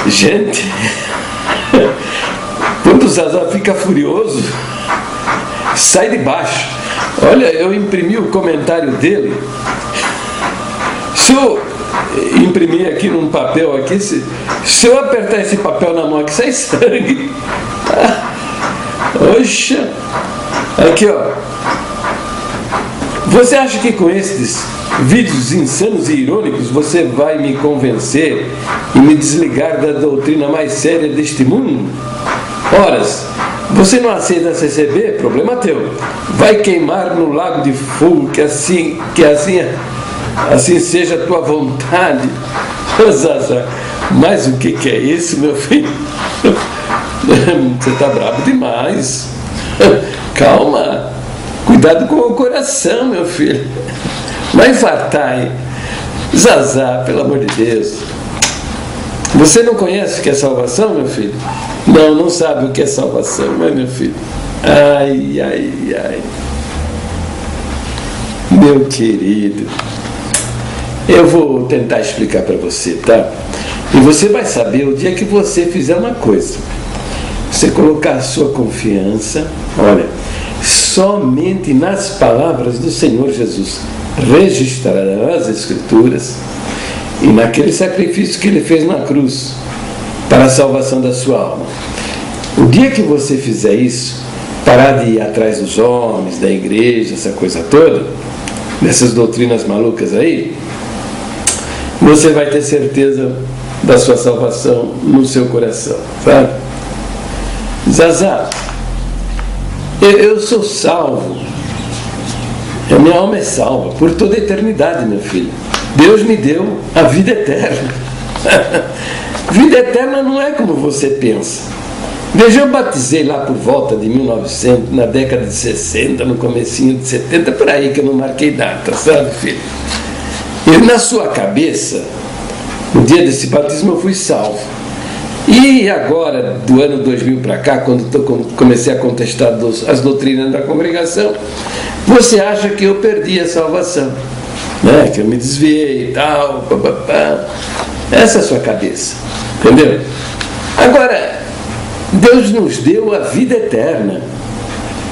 Gente, quando o Zazá fica furioso, sai de baixo. Olha, eu imprimi o comentário dele. Se eu imprimir aqui num papel aqui, se eu apertar esse papel na mão aqui, sai sangue. Oxa! Aqui, ó. Você acha que com esses vídeos insanos e irônicos você vai me convencer e me desligar da doutrina mais séria deste mundo? Horas, você não aceita CCB? Problema teu. Vai queimar no lago de fogo, que assim seja a tua vontade. Zazá, mas o que é isso, meu filho? Você está bravo demais. Calma. Cuidado com o coração, meu filho. Vai infartar aí. Zazá, pelo amor de Deus. Você não conhece o que é salvação, meu filho? Não, não sabe o que é salvação, não é, meu filho? Ai, ai, ai. Meu querido, eu vou tentar explicar para você, tá? E você vai saber o dia que você fizer uma coisa. Você colocar a sua confiança, olha, somente nas palavras do Senhor Jesus, registrará as Escrituras, e naquele sacrifício que Ele fez na cruz, para a salvação da sua alma. O dia que você fizer isso, parar de ir atrás dos homens, da igreja, essa coisa toda, dessas doutrinas malucas aí, você vai ter certeza da sua salvação no seu coração, sabe? Zazá, eu sou salvo, a minha alma é salva por toda a eternidade, meu filho. Deus me deu a vida eterna. Vida eterna não é como você pensa. Veja, eu batizei lá por volta de 1900, na década de 60, no comecinho de 70, por aí que eu não marquei data, sabe, filho? E na sua cabeça, no dia desse batismo eu fui salvo. E agora, do ano 2000 para cá, quando comecei a contestar as doutrinas da congregação, você acha que eu perdi a salvação, né? Que eu me desviei e tal, papapá. Essa é a sua cabeça, entendeu? Agora, Deus nos deu a vida eterna.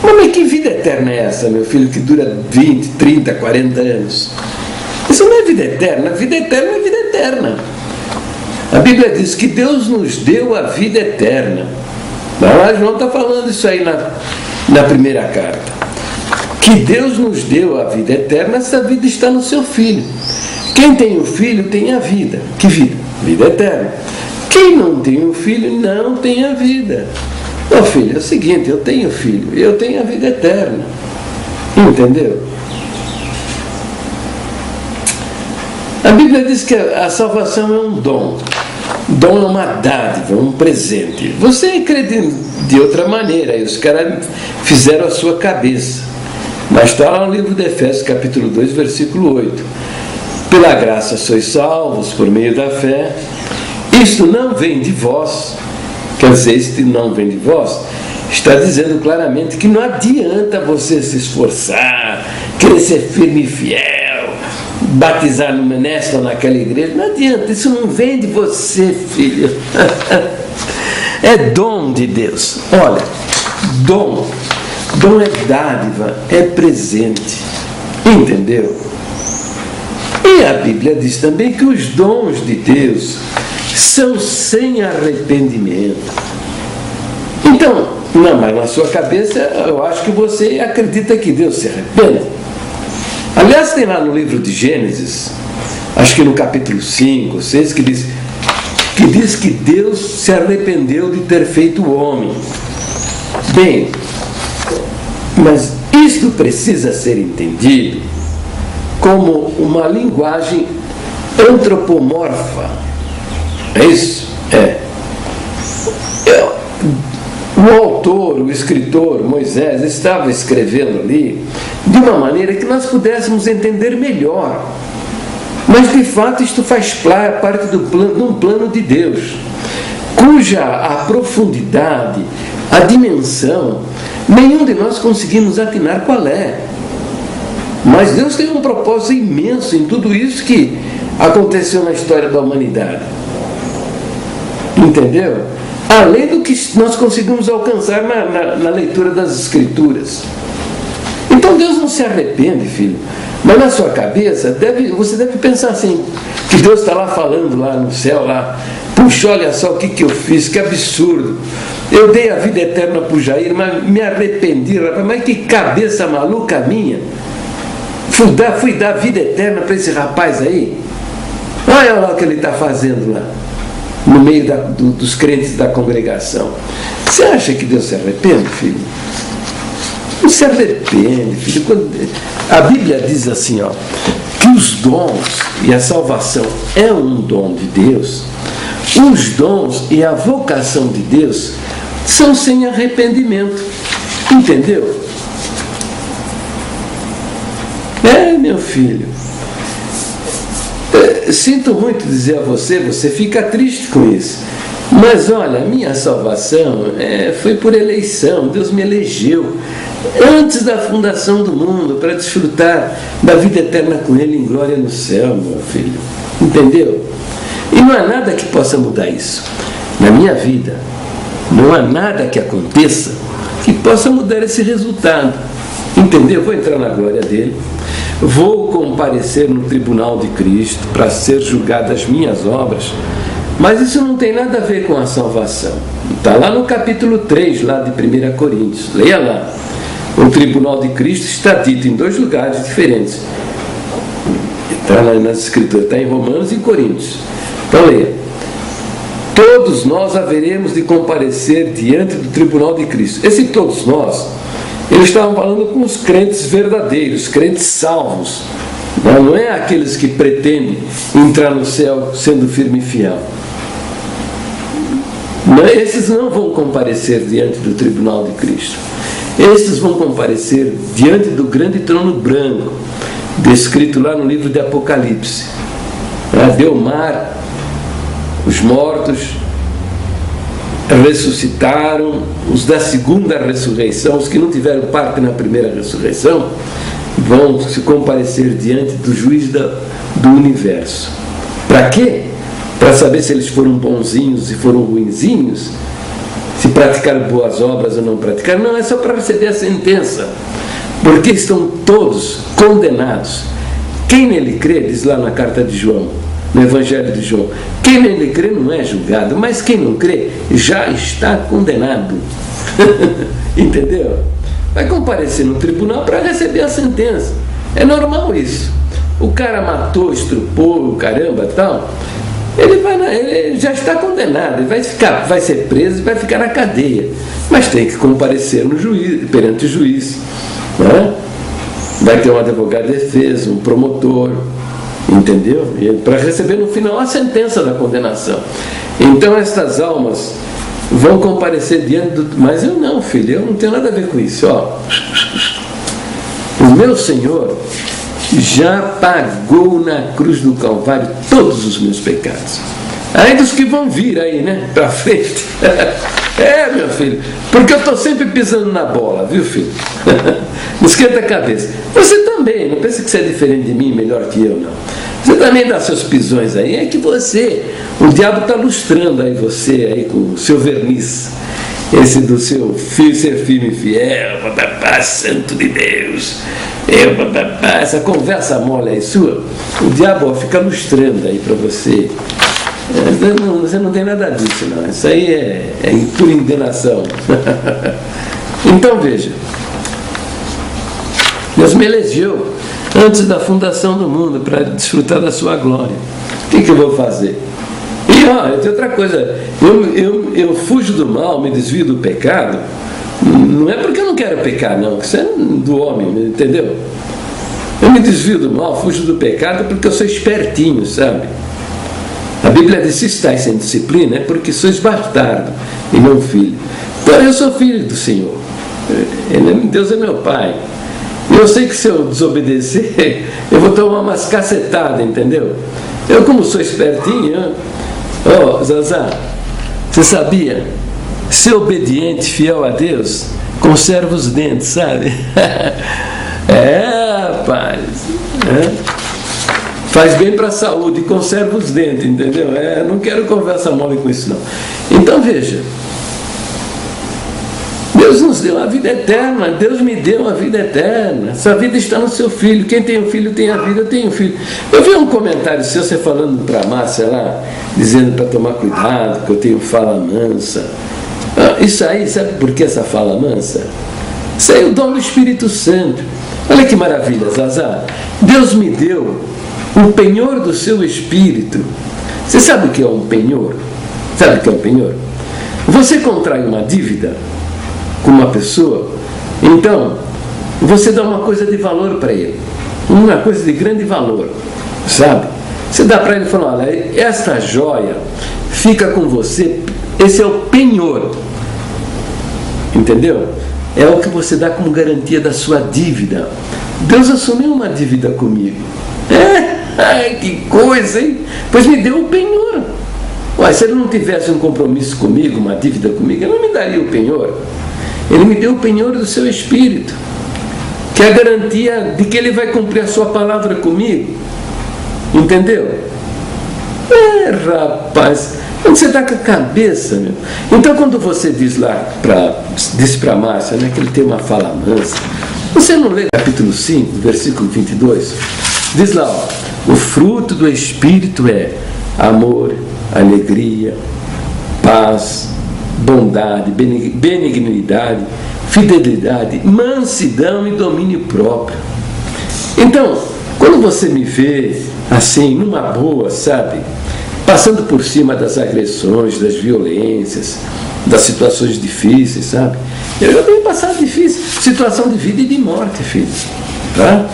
Mas que vida eterna é essa, meu filho, que dura 20, 30, 40 anos? Isso não é vida eterna. A vida eterna é vida eterna. A Bíblia diz que Deus nos deu a vida eterna. Lá João está falando isso aí na primeira carta. Que Deus nos deu a vida eterna, essa vida está no seu Filho. Quem tem o Filho tem a vida. Que vida? Vida eterna. Quem não tem o Filho não tem a vida. Ô filho, é o seguinte, eu tenho Filho, eu tenho a vida eterna. Entendeu? A Bíblia diz que a salvação é um dom. Dom é uma dádiva, um presente. Você crê de outra maneira, e os caras fizeram a sua cabeça. Mas está lá no livro de Efésios, capítulo 2, versículo 8. Pela graça sois salvos por meio da fé. Isto não vem de vós. Quer dizer, isto não vem de vós. Está dizendo claramente que não adianta você se esforçar, querer ser firme e fiel, batizar nesta ou naquela igreja. Não adianta, isso não vem de você, filho. É dom de Deus. Olha, dom é dádiva, é presente. Entendeu? E a Bíblia diz também que os dons de Deus são sem arrependimento. Então, não, mas na sua cabeça eu acho que você acredita que Deus se arrepende. Aliás, tem lá no livro de Gênesis, acho que no capítulo 5, 6, que diz que Deus se arrependeu de ter feito o homem. Bem, mas isto precisa ser entendido como uma linguagem antropomorfa. É isso? É. O autor, o escritor, Moisés, estava escrevendo ali de uma maneira que nós pudéssemos entender melhor. Mas, de fato, isto faz parte de um plano de Deus, cuja a profundidade, a dimensão, nenhum de nós conseguimos atinar qual é. Mas Deus tem um propósito imenso em tudo isso que aconteceu na história da humanidade. Entendeu? Além do que nós conseguimos alcançar na leitura das Escrituras. Então Deus não se arrepende, filho. Mas na sua cabeça, você deve pensar assim, que Deus está lá falando lá no céu, lá, puxa, olha só o que eu fiz, que absurdo. Eu dei a vida eterna para o Jair, mas me arrependi, rapaz, mas que cabeça maluca minha. Fui dar vida eterna para esse rapaz aí. Olha lá o que ele está fazendo lá, no meio dos crentes da congregação. Você acha que Deus se arrepende, filho? Não se arrepende, filho. A Bíblia diz assim, ó, que os dons e a salvação é um dom de Deus. Os dons e a vocação de Deus são sem arrependimento. Entendeu? Meu filho, sinto muito dizer a você, você fica triste com isso. Mas olha, a minha salvação foi por eleição. Deus me elegeu antes da fundação do mundo para desfrutar da vida eterna com Ele em glória no céu, meu filho. Entendeu? E não há nada que possa mudar isso. Na minha vida, não há nada que aconteça que possa mudar esse resultado. Entendeu? Vou entrar na glória dele. Vou comparecer no tribunal de Cristo para ser julgado as minhas obras. Mas isso não tem nada a ver com a salvação. Está lá no capítulo 3, lá de 1 Coríntios. Leia lá. O tribunal de Cristo está dito em 2 lugares diferentes. Está lá nas Escrituras, está em Romanos e em Coríntios. Então leia. Todos nós haveremos de comparecer diante do tribunal de Cristo. Esse todos nós, eles estavam falando com os crentes verdadeiros, crentes salvos. Não é aqueles que pretendem entrar no céu sendo firme e fiel. Esses não vão comparecer diante do tribunal de Cristo. Esses vão comparecer diante do grande trono branco, descrito lá no livro de Apocalipse. Deu mar, os mortos ressuscitaram, os da segunda ressurreição, os que não tiveram parte na primeira ressurreição, vão se comparecer diante do juiz do universo. Para quê? Para saber se eles foram bonzinhos, se foram ruinzinhos, se praticaram boas obras ou não praticaram. Não, é só para receber a sentença, porque estão todos condenados. Quem nele crê, diz lá na carta de João, no Evangelho de João, quem nele crê não é julgado, mas quem não crê já está condenado. Entendeu? Vai comparecer no tribunal para receber a sentença. É normal isso. O cara matou, estrupou, caramba, tal. Ele já está condenado, ele vai ser preso e vai ficar na cadeia. Mas tem que comparecer no juiz, perante o juiz. Né? Vai ter um advogado de defesa, um promotor, entendeu? Para receber no final a sentença da condenação. Então estas almas vão comparecer diante do... Mas eu não, filho, eu não tenho nada a ver com isso. Ó. O meu Senhor já pagou na cruz do Calvário todos os meus pecados. Aí dos que vão vir aí, né, pra frente. Meu filho, porque eu estou sempre pisando na bola, viu, filho? Não esquenta a cabeça. Você também, não pensa que você é diferente de mim, melhor que eu, não. Você também dá seus pisões aí, é que o diabo está lustrando aí você aí com o seu verniz, esse do seu filho ser firme e fiel, santo de Deus, essa conversa mole aí sua, o diabo fica lustrando aí para você. Você não tem nada disso, não. Isso aí é pura enganação. Então veja, Deus me elegeu antes da fundação do mundo para desfrutar da sua glória. O que eu vou fazer? E tem outra coisa, eu fujo do mal, me desvio do pecado. Não é porque eu não quero pecar, não, isso é do homem, entendeu? Eu me desvio do mal, fujo do pecado porque eu sou espertinho, sabe? A Bíblia diz: se estáis sem disciplina é porque sois bastardo e não filho. Então eu sou filho do Senhor, Deus é meu pai. Eu sei que se eu desobedecer eu vou tomar umas cacetadas, entendeu? Eu, como sou espertinho, Zazá, você sabia? Ser obediente, fiel a Deus, conserva os dentes, sabe? Rapaz. faz bem para a saúde, conserva os dentes, entendeu? Não quero conversa mole com isso não. Então veja, Deus nos deu a vida eterna, Deus me deu a vida eterna, essa vida está no seu filho, quem tem um filho tem a vida, eu tenho um filho. Eu vi um comentário seu, você falando para a Márcia lá, dizendo para tomar cuidado, que eu tenho fala mansa. Isso aí, sabe por que essa fala mansa? Isso aí é o dom do Espírito Santo. Olha que maravilha, Zazá. Deus me deu o penhor do seu Espírito. Você sabe o que é um penhor? Sabe o que é um penhor? Você contrai uma dívida com uma pessoa, então você dá uma coisa de valor para ele, uma coisa de grande valor, sabe? Você dá para ele e fala: olha, esta joia fica com você, esse é o penhor, entendeu? É o que você dá como garantia da sua dívida. Deus assumiu uma dívida comigo. Ai, que coisa, hein? Pois me deu o penhor. Ué, se ele não tivesse um compromisso comigo, uma dívida comigo, ele não me daria o penhor. Ele me deu o penhor do seu Espírito, que é a garantia de que ele vai cumprir a sua palavra comigo. Entendeu? Rapaz, quando você está com a cabeça, meu. Então, quando você diz lá, disse para a Márcia, né, que ele tem uma fala mansa, você não lê capítulo 5, versículo 22? Diz lá, ó, o fruto do Espírito é amor, alegria, paz, bondade, benignidade, fidelidade, mansidão e domínio próprio. Então, quando você me vê assim, numa boa, sabe, passando por cima das agressões, das violências, das situações difíceis, sabe? Eu tenho passado difícil, situação de vida e de morte, filho, tá?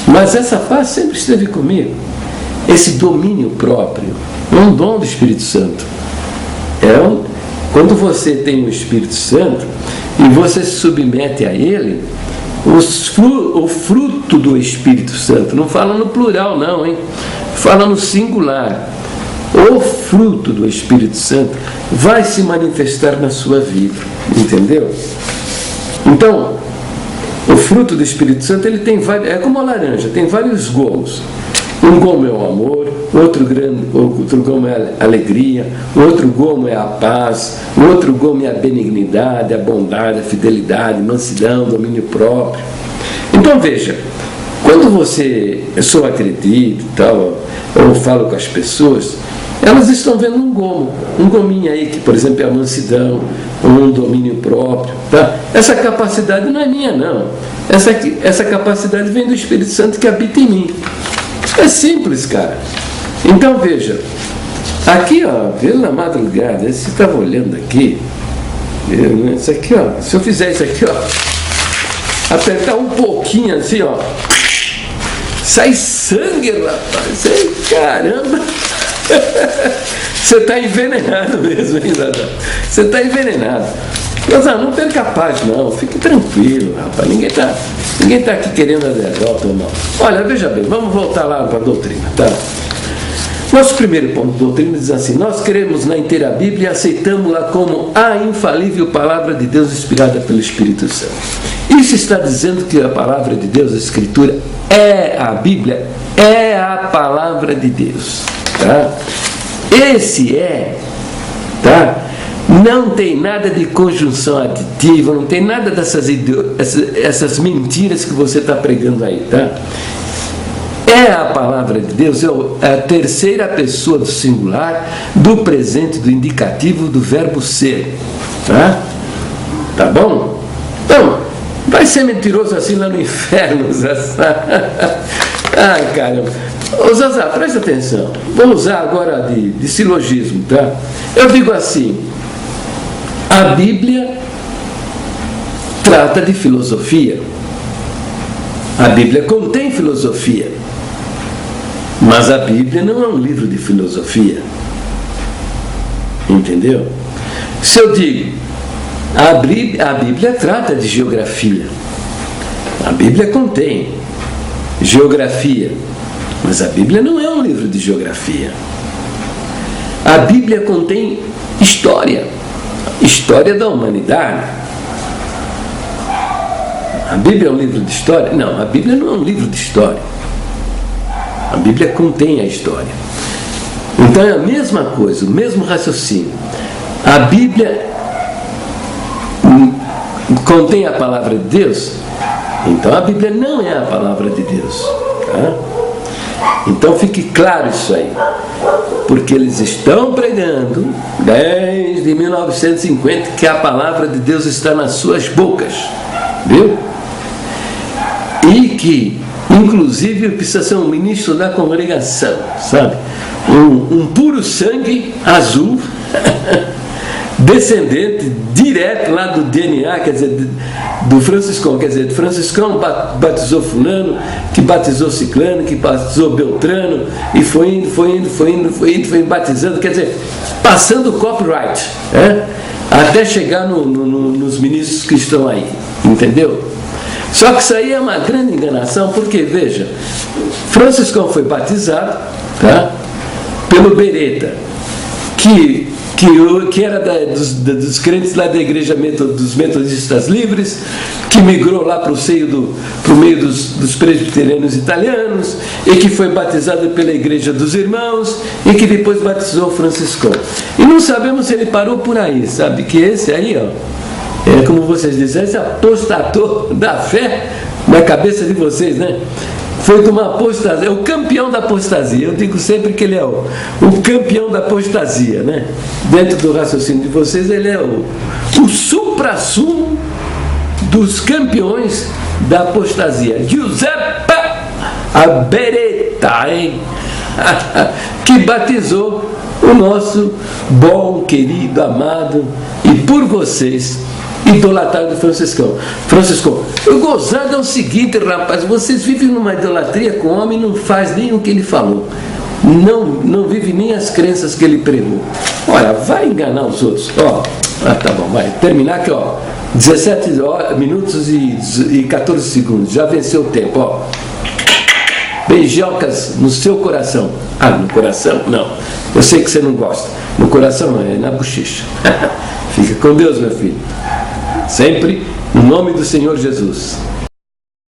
Mas essa paz sempre esteve comigo. Esse domínio próprio é um dom do Espírito Santo. Quando você tem o Espírito Santo e você se submete a ele, o fruto do Espírito Santo, não fala no plural não, hein? Fala no singular. O fruto do Espírito Santo vai se manifestar na sua vida, entendeu? Então, o fruto do Espírito Santo, ele tem vários, é como a laranja, tem vários gomos. Um gomo é o amor, outro gomo é a alegria, outro gomo é a paz, outro gomo é a benignidade, a bondade, a fidelidade, mansidão, domínio próprio. Então veja, quando eu só acredito e tal, ou falo com as pessoas, elas estão vendo um gominho aí, que por exemplo é a mansidão, um domínio próprio, tá? Essa capacidade não é minha não, essa capacidade vem do Espírito Santo que habita em mim. É simples, cara. Então veja, aqui ó, veio na madrugada, você estava olhando aqui, isso aqui ó, se eu fizer isso aqui ó, apertar um pouquinho assim ó, sai sangue, rapaz, caramba. Você está envenenado mesmo, hein, Zadá? Você está envenenado. Mas não perca a paz, não. Fique tranquilo, rapaz. Ninguém tá aqui querendo a derrota, não. Olha, veja bem, vamos voltar lá para a doutrina, tá? Nosso primeiro ponto de doutrina diz assim: nós cremos na inteira Bíblia e aceitamos-la como a infalível palavra de Deus inspirada pelo Espírito Santo. Isso está dizendo que a palavra de Deus, a Escritura, a Bíblia é a palavra de Deus. Tá? Esse tá? Não tem nada de conjunção aditiva, não tem nada essas mentiras que você está pregando aí, tá? É a palavra de Deus, é a terceira pessoa do singular, do presente, do indicativo, do verbo ser, tá? Tá bom? Então, vai ser mentiroso assim lá no inferno, Zazá. Ai, caramba. Ô Zazá, presta atenção. Vou usar agora de silogismo, tá? Eu digo assim: a Bíblia trata de filosofia. A Bíblia contém filosofia. Mas a Bíblia não é um livro de filosofia. Entendeu? Se eu digo, a Bíblia trata de geografia. A Bíblia contém geografia. Mas a Bíblia não é um livro de geografia. A Bíblia contém história. História da humanidade. A Bíblia é um livro de história? Não, a Bíblia não é um livro de história. A Bíblia contém a história. Então é a mesma coisa, o mesmo raciocínio. A Bíblia contém a palavra de Deus, então a Bíblia não é a palavra de Deus. Tá? Então fique claro isso aí. Porque eles estão pregando desde 1950 que a palavra de Deus está nas suas bocas. Viu? E que, inclusive, precisa ser um ministro da congregação, sabe? Um puro sangue azul, descendente direto lá do DNA, quer dizer, do Franciscão, quer dizer, Franciscão batizou fulano, que batizou ciclano, que batizou Beltrano, e foi indo, batizando, quer dizer, passando o copyright, até chegar nos ministros que estão aí, entendeu? Só que isso aí é uma grande enganação, porque, veja, Franciscão foi batizado, tá, pelo Beretta, que era dos crentes lá da igreja dos metodistas livres, que migrou lá para o meio dos presbiterianos italianos, e que foi batizado pela igreja dos irmãos, e que depois batizou Franciscão. E não sabemos se ele parou por aí, sabe? Que esse aí, ó, como vocês dizem, esse apostatou da fé na cabeça de vocês, né? Foi de uma apostasia, é o campeão da apostasia. Eu digo sempre que ele é o campeão da apostasia, né? Dentro do raciocínio de vocês, ele é o supra-sumo dos campeões da apostasia. Giuseppe Beretta, hein? Que batizou o nosso bom, querido, amado e por vocês idolatrado Franciscão. O gozado é o seguinte, rapaz, vocês vivem numa idolatria com o homem e não faz nem o que ele falou, não vive nem as crenças que ele pregou. Olha, vai enganar os outros. Tá bom, vai terminar aqui, 17 minutos e 14 segundos, já venceu o tempo, beijocas no seu coração. No coração? Não, eu sei que você não gosta, no coração não, é na bochecha. Fica com Deus, meu filho. Sempre no nome do Senhor Jesus.